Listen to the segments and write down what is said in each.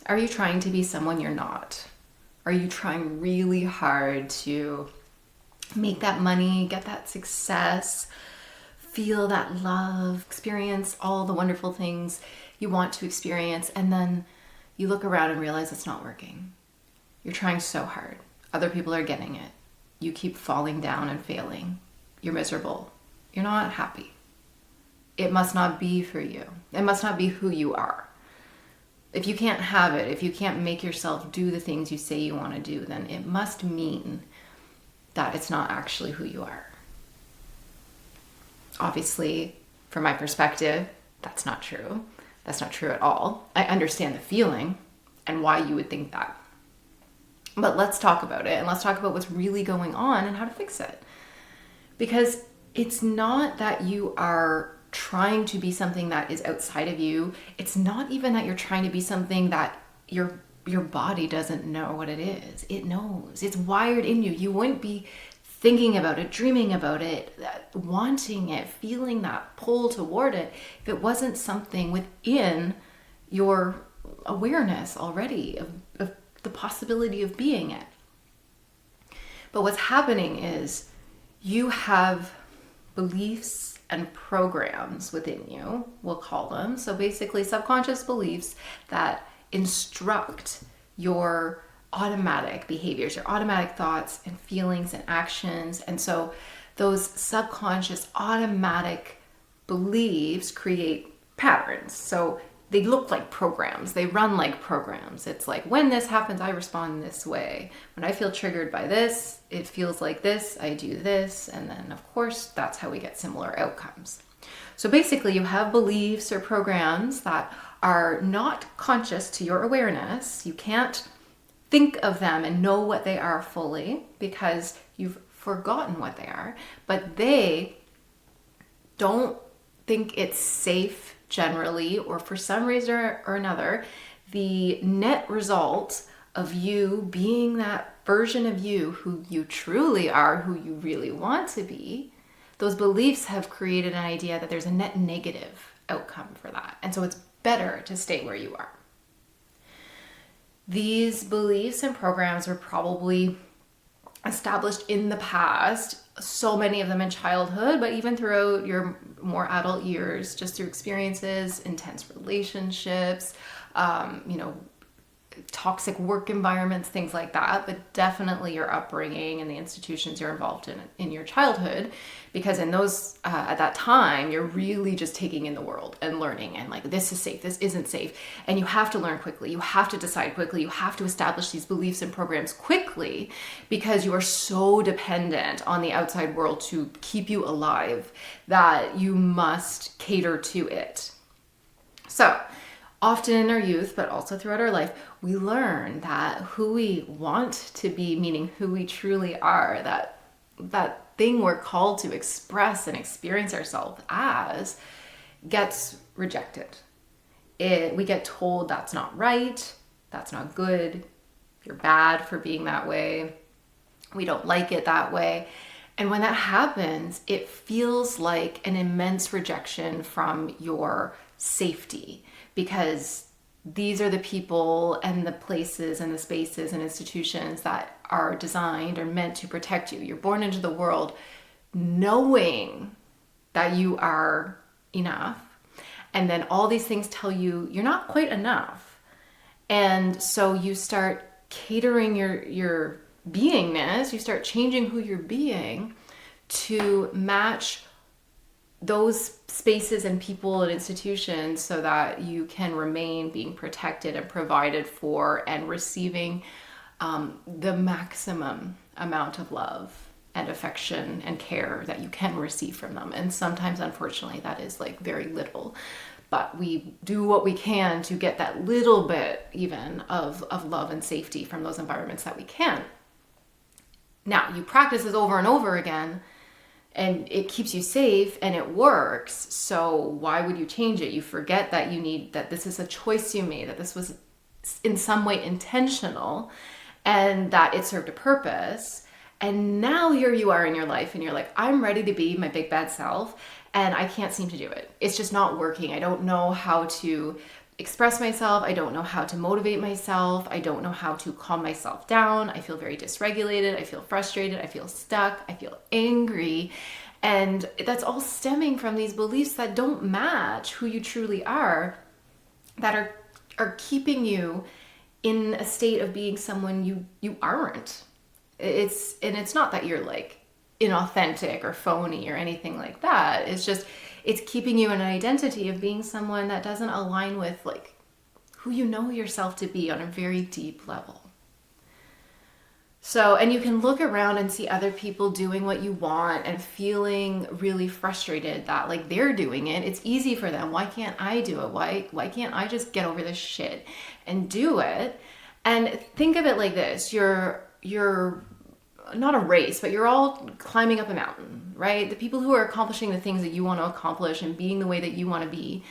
Are you trying to be someone you're not? Are you trying really hard to make that money, get that success, feel that love, experience all the wonderful things you want to experience, and then you look around and realize it's not working? You're trying so hard. Other people are getting it. You keep falling down and failing. You're miserable. You're not happy. It must not be for you. It must not be who you are. If you can't have it, if you can't make yourself do the things you say you want to do, then it must mean that it's not actually who you are. Obviously, from my perspective, that's not true. That's not true at all. I understand the feeling and why you would think that. But let's talk about it, and let's talk about what's really going on and how to fix it. Because it's not that you are trying to be something that is outside of you. It's not even that you're trying to be something that your body doesn't know what it is. It knows. It's wired in you. You wouldn't be thinking about it, dreaming about it, wanting it, feeling that pull toward it if it wasn't something within your awareness already of the possibility of being it. But what's happening is you have beliefs and programs within you, we'll call them. So basically subconscious beliefs that instruct your automatic behaviors, your automatic thoughts and feelings and actions. And so those subconscious automatic beliefs create patterns. So they look like programs. They run like programs. It's like, when this happens, I respond this way. When I feel triggered by this, it feels like this, I do this. And then, of course, that's how we get similar outcomes. So basically, you have beliefs or programs that are not conscious to your awareness. You can't think of them and know what they are fully because you've forgotten what they are. But they don't think it's safe generally, or for some reason or another, the net result of you being that version of you who you truly are, who you really want to be, those beliefs have created an idea that there's a net negative outcome for that. And so it's better to stay where you are. These beliefs and programs were probably established in the past, so many of them in childhood, but even throughout your more adult years, just through experiences, intense relationships, toxic work environments, things like that, but definitely your upbringing and the institutions you're involved in your childhood, because in those, at that time, you're really just taking in the world and learning and like, this is safe, this isn't safe. And you have to learn quickly. You have to decide quickly. You have to establish these beliefs and programs quickly because you are so dependent on the outside world to keep you alive that you must cater to it. So, often in our youth, but also throughout our life, we learn that who we want to be, meaning who we truly are, that thing we're called to express and experience ourselves as, gets rejected. We get told that's not right, that's not good, you're bad for being that way, we don't like it that way. And when that happens, it feels like an immense rejection from your safety, because these are the people and the places and the spaces and institutions that are designed or meant to protect you. You're born into the world knowing that you are enough. And then all these things tell you you're not quite enough. And so you start catering your beingness, you start changing who you're being to match those spaces and people and institutions so that you can remain being protected and provided for and receiving the maximum amount of love and affection and care that you can receive from them. And sometimes, unfortunately, that is like very little. But we do what we can to get that little bit even of love and safety from those environments that we can. Now, you practice this over and over again, and it keeps you safe and it works. So why would you change it? You forget that this is a choice you made, that this was in some way intentional and that it served a purpose. And now here you are in your life and you're like, I'm ready to be my big bad self and I can't seem to do it. It's just not working. I don't know how to express myself. I don't know how to motivate myself. I don't know how to calm myself down. I feel very dysregulated. I feel frustrated. I feel stuck. I feel angry. And that's all stemming from these beliefs that don't match who you truly are, that are keeping you in a state of being someone you aren't. It's not that you're like inauthentic or phony or anything like that. It's just, it's keeping you in an identity of being someone that doesn't align with like who you know yourself to be on a very deep level. So, and you can look around and see other people doing what you want and feeling really frustrated that like they're doing it. It's easy for them. Why can't I do it? Why can't I just get over this shit and do it? And think of it like this. You're not a race, but you're all climbing up a mountain, right? The people who are accomplishing the things that you want to accomplish and being the way that you want to be,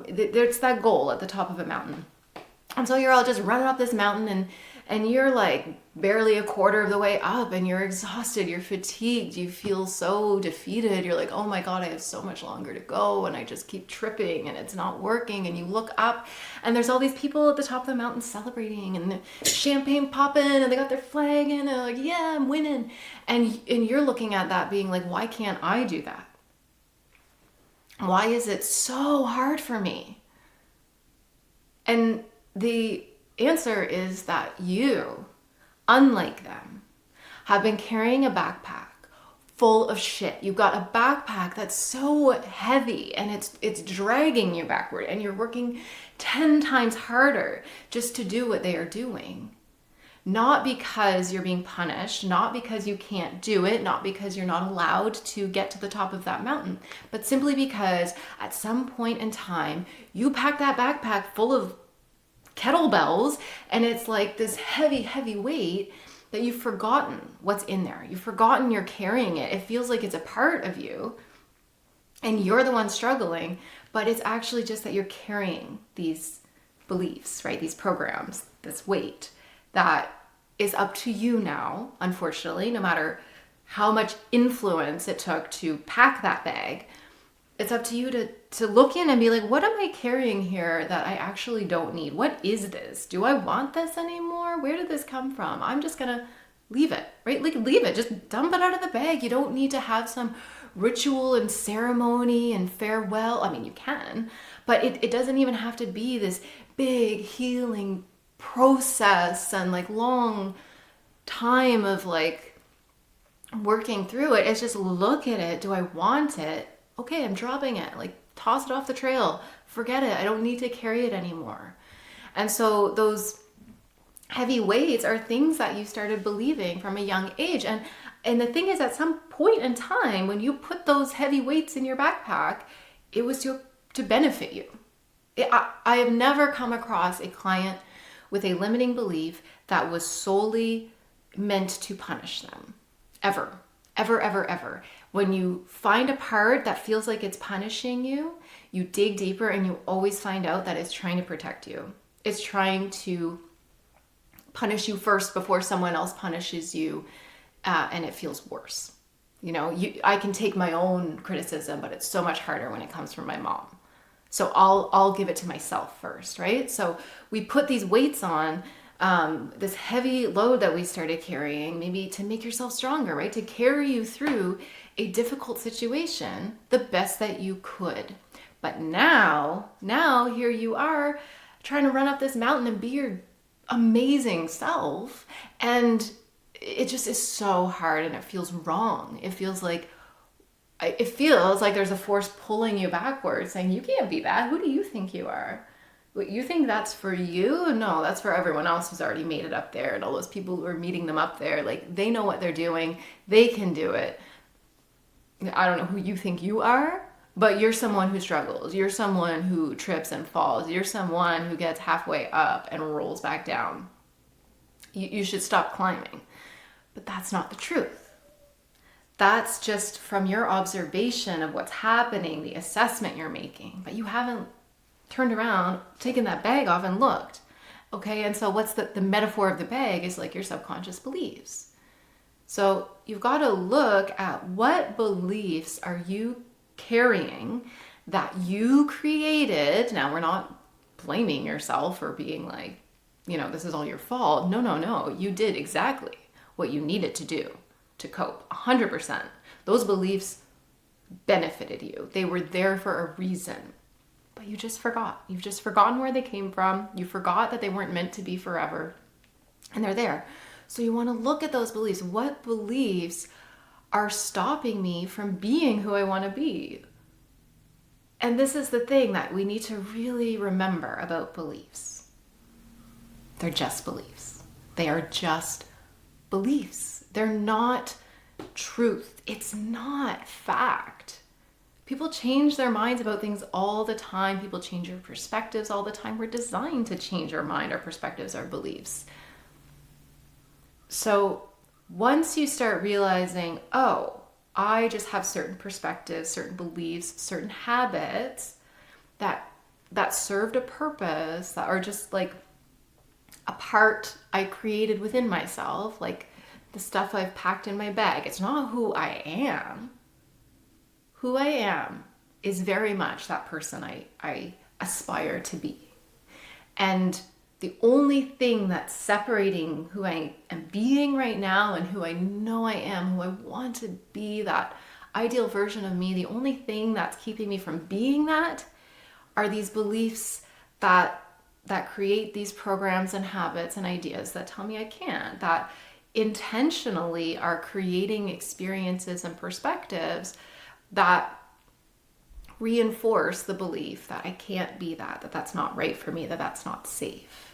there's that goal at the top of a mountain. And so you're all just running up this mountain and you're like barely a quarter of the way up and you're exhausted, you're fatigued, you feel so defeated. You're like, oh my God, I have so much longer to go and I just keep tripping and it's not working. And you look up and there's all these people at the top of the mountain celebrating and champagne popping and they got their flag and they're like, yeah, I'm winning. And you're looking at that being like, why can't I do that? Why is it so hard for me? And the answer is that you, unlike them, have been carrying a backpack full of shit. You've got a backpack that's so heavy and it's dragging you backward and you're working 10 times harder just to do what they are doing. Not because you're being punished, not because you can't do it, not because you're not allowed to get to the top of that mountain, but simply because at some point in time, you pack that backpack full of kettlebells and it's like this heavy, heavy weight that you've forgotten what's in there. You've forgotten you're carrying it. It feels like it's a part of you and you're the one struggling, but it's actually just that you're carrying these beliefs, right? These programs, this weight that is up to you now, unfortunately, no matter how much influence it took to pack that bag. It's up to you to look in and be like, what am I carrying here that I actually don't need? What is this? Do I want this anymore? Where did this come from? I'm just gonna leave it, right? Like leave it, just dump it out of the bag. You don't need to have some ritual and ceremony and farewell. I mean, you can, but it doesn't even have to be this big healing process and like long time of like working through it. It's just look at it. Do I want it? Okay, I'm dropping it. Like toss it off the trail. Forget it. I don't need to carry it anymore. And so those heavy weights are things that you started believing from a young age. And the thing is, at some point in time, when you put those heavy weights in your backpack, it was to benefit you. I have never come across a client with a limiting belief that was solely meant to punish them. Ever. Ever, ever, ever. When you find a part that feels like it's punishing you, you dig deeper and you always find out that it's trying to protect you. It's trying to punish you first before someone else punishes you, and it feels worse. You know, I can take my own criticism, but it's so much harder when it comes from my mom. So I'll give it to myself first, right? So we put these weights on, this heavy load that we started carrying, maybe to make yourself stronger, right? To carry you through a difficult situation the best that you could. But now here you are trying to run up this mountain and be your amazing self. And it just is so hard and it feels wrong. It feels like there's a force pulling you backwards saying, you can't be that. Who do you think you are? You think that's for you? No, that's for everyone else who's already made it up there. And all those people who are meeting them up there, like they know what they're doing. They can do it. I don't know who you think you are, but you're someone who struggles. You're someone who trips and falls. You're someone who gets halfway up and rolls back down. You should stop climbing. But that's not the truth. That's just from your observation of what's happening, the assessment you're making. But you haven't turned around, taken that bag off and looked. Okay, and so what's the metaphor of the bag is like your subconscious beliefs. So you've got to look at what beliefs are you carrying that you created. Now we're not blaming yourself or being like, this is all your fault. No. You did exactly what you needed to do to cope. 100%. Those beliefs benefited you. They were there for a reason. But you just forgot. You've just forgotten where they came from. You forgot that they weren't meant to be forever. And they're there. So you want to look at those beliefs. What beliefs are stopping me from being who I want to be? And this is the thing that we need to really remember about beliefs. They're just beliefs. They are just beliefs. They're not truth. It's not fact. People change their minds about things all the time. People change their perspectives all the time. We're designed to change our mind, our perspectives, our beliefs. So once you start realizing, oh, I just have certain perspectives, certain beliefs, certain habits that served a purpose, that are just like a part I created within myself, like the stuff I've packed in my bag. It's not who I am. Who I am is very much that person I aspire to be. And the only thing that's separating who I am being right now and who I know I am, who I want to be, that ideal version of me, the only thing that's keeping me from being that are these beliefs that create these programs and habits and ideas that tell me I can't, that intentionally are creating experiences and perspectives that reinforce the belief that I can't be that that's not right for me, that's not safe.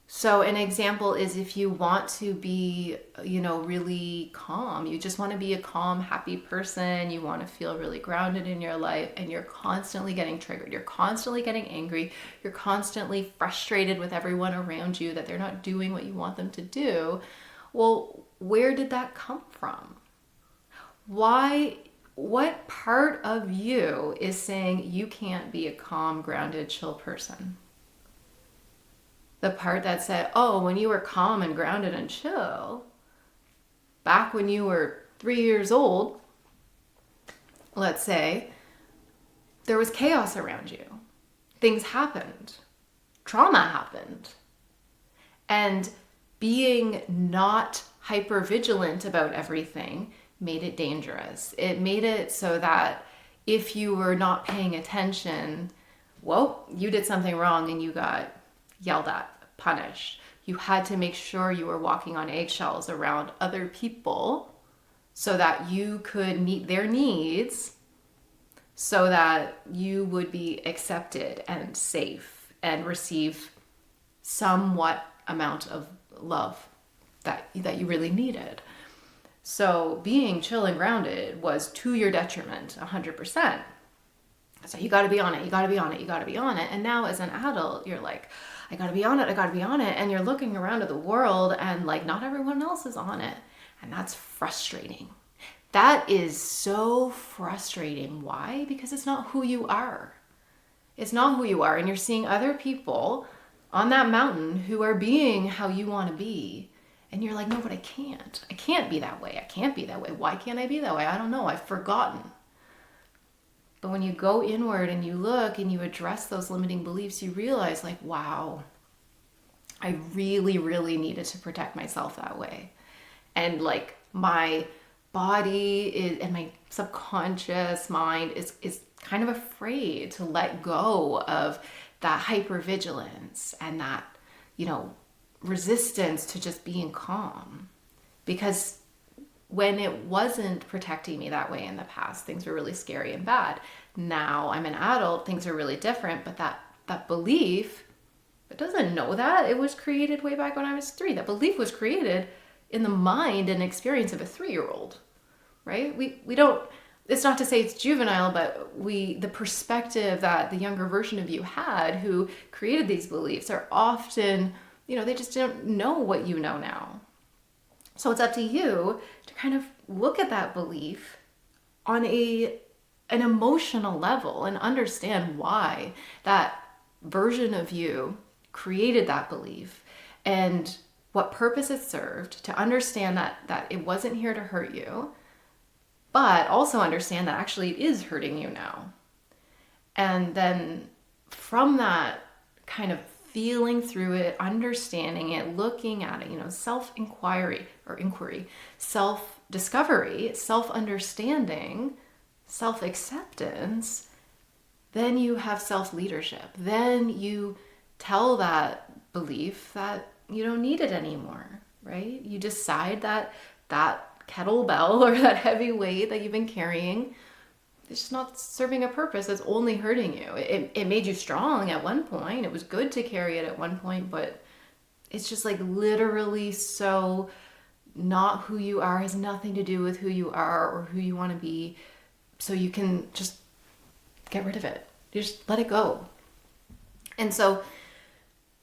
So an example is if you want to be, really calm, you just want to be a calm, happy person, you want to feel really grounded in your life, and you're constantly getting triggered, you're constantly getting angry, you're constantly frustrated with everyone around you that they're not doing what you want them to do. Well, where did that come from? What part of you is saying you can't be a calm, grounded, chill person? The part that said, oh, when you were calm and grounded and chill, back when you were 3 years old, let's say, there was chaos around you. Things happened. Trauma happened. And being not hypervigilant about everything made it dangerous. It made it so that if you were not paying attention, well, you did something wrong and you got yelled at, punished. You had to make sure you were walking on eggshells around other people so that you could meet their needs, so that you would be accepted and safe and receive somewhat amount of love that you really needed. So being chill and grounded was to your detriment 100%. So you got to be on it. You got to be on it. You got to be on it. And now as an adult, you're like, I got to be on it. I got to be on it. And you're looking around at the world and like not everyone else is on it. And that's frustrating. That is so frustrating. Why? Because it's not who you are. It's not who you are. And you're seeing other people on that mountain who are being how you want to be. And you're like, no, but I can't. I can't be that way. I can't be that way. Why can't I be that way? I don't know. I've forgotten. But when you go inward and you look and you address those limiting beliefs, you realize like, wow, I really, really needed to protect myself that way. And like my body and my subconscious mind is kind of afraid to let go of that hypervigilance and that, resistance to just being calm. Because when it wasn't protecting me that way in the past, things were really scary and bad. Now I'm an adult, things are really different, but that belief, it doesn't know that. It was created way back when I was 3. That belief was created in the mind and experience of a 3-year-old, right? We don't, it's not to say it's juvenile, but the perspective that the younger version of you had who created these beliefs are often, they just don't know what you know now. So it's up to you to kind of look at that belief on an emotional level and understand why that version of you created that belief and what purpose it served, to understand that it wasn't here to hurt you, but also understand that actually it is hurting you now. And then from that kind of feeling through it, understanding it, looking at it, self-inquiry or inquiry, self-discovery, self-understanding, self-acceptance, then you have self-leadership. Then you tell that belief that you don't need it anymore, right? You decide that that kettlebell or that heavy weight that you've been carrying, it's just not serving a purpose. It's only hurting you. It made you strong at one point. It was good to carry it at one point, but it's just like literally so not who you are, has nothing to do with who you are or who you want to be. So you can just get rid of it. You just let it go. And so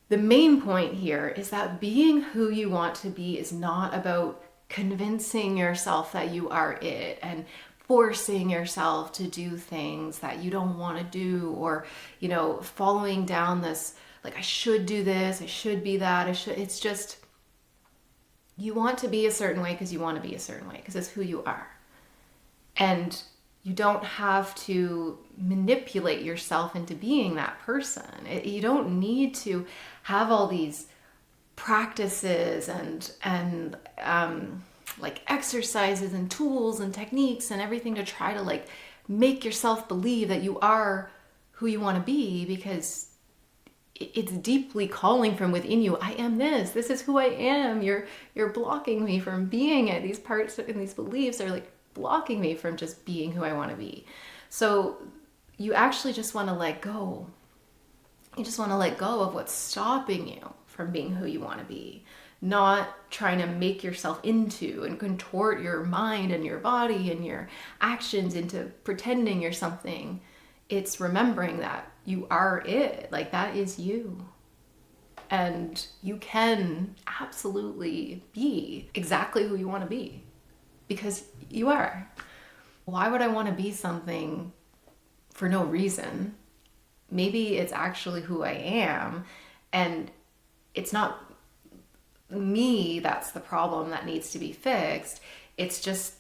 the main point here is that being who you want to be is not about convincing yourself that you are it and forcing yourself to do things that you don't want to do, or, following down this, like, I should do this, I should be that, it's just, you want to be a certain way because you want to be a certain way, because it's who you are. And you don't have to manipulate yourself into being that person. You don't need to have all these practices and like exercises and tools and techniques and everything to try to like make yourself believe that you are who you want to be, because it's deeply calling from within you. I am this. This is who I am. You're blocking me from being it. These parts and these beliefs are like blocking me from just being who I want to be. So you actually just want to let go. You just want to let go of what's stopping you from being who you want to be. Not trying to make yourself into and contort your mind and your body and your actions into pretending you're something. It's remembering that you are it. Like, that is you. And you can absolutely be exactly who you want to be, because you are. Why would I want to be something for no reason? Maybe it's actually who I am, and it's not me that's the problem that needs to be fixed. It's just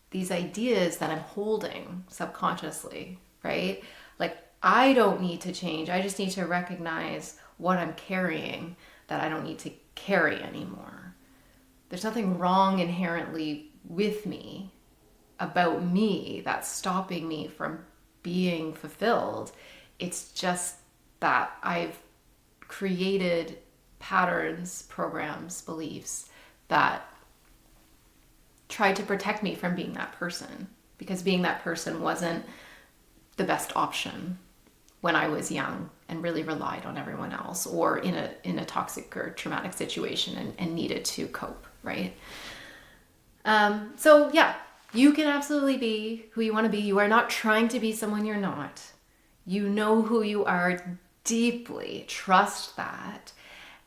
these ideas that I'm holding subconsciously, right? Like, I don't need to change. I just need to recognize what I'm carrying that I don't need to carry anymore. There's nothing wrong inherently with me, about me, that's stopping me from being fulfilled. It's just that I've created patterns, programs, beliefs that tried to protect me from being that person, because being that person wasn't the best option when I was young and really relied on everyone else, or in a toxic or traumatic situation and needed to cope, right? So yeah, you can absolutely be who you want to be. You are not trying to be someone you're not. You know who you are deeply. Trust that.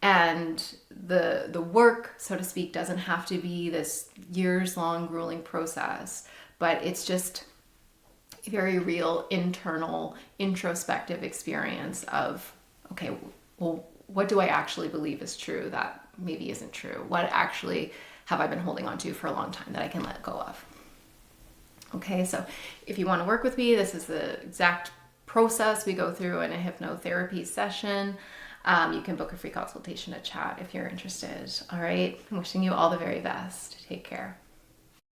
And the work, so to speak, doesn't have to be this years-long grueling process, but it's just a very real internal introspective experience of, okay, well, what do I actually believe is true that maybe isn't true? What actually have I been holding on to for a long time that I can let go of? Okay, so if you want to work with me, this is the exact process we go through in a hypnotherapy session. You can book a free consultation to chat if you're interested. All right, I'm wishing you all the very best. Take care.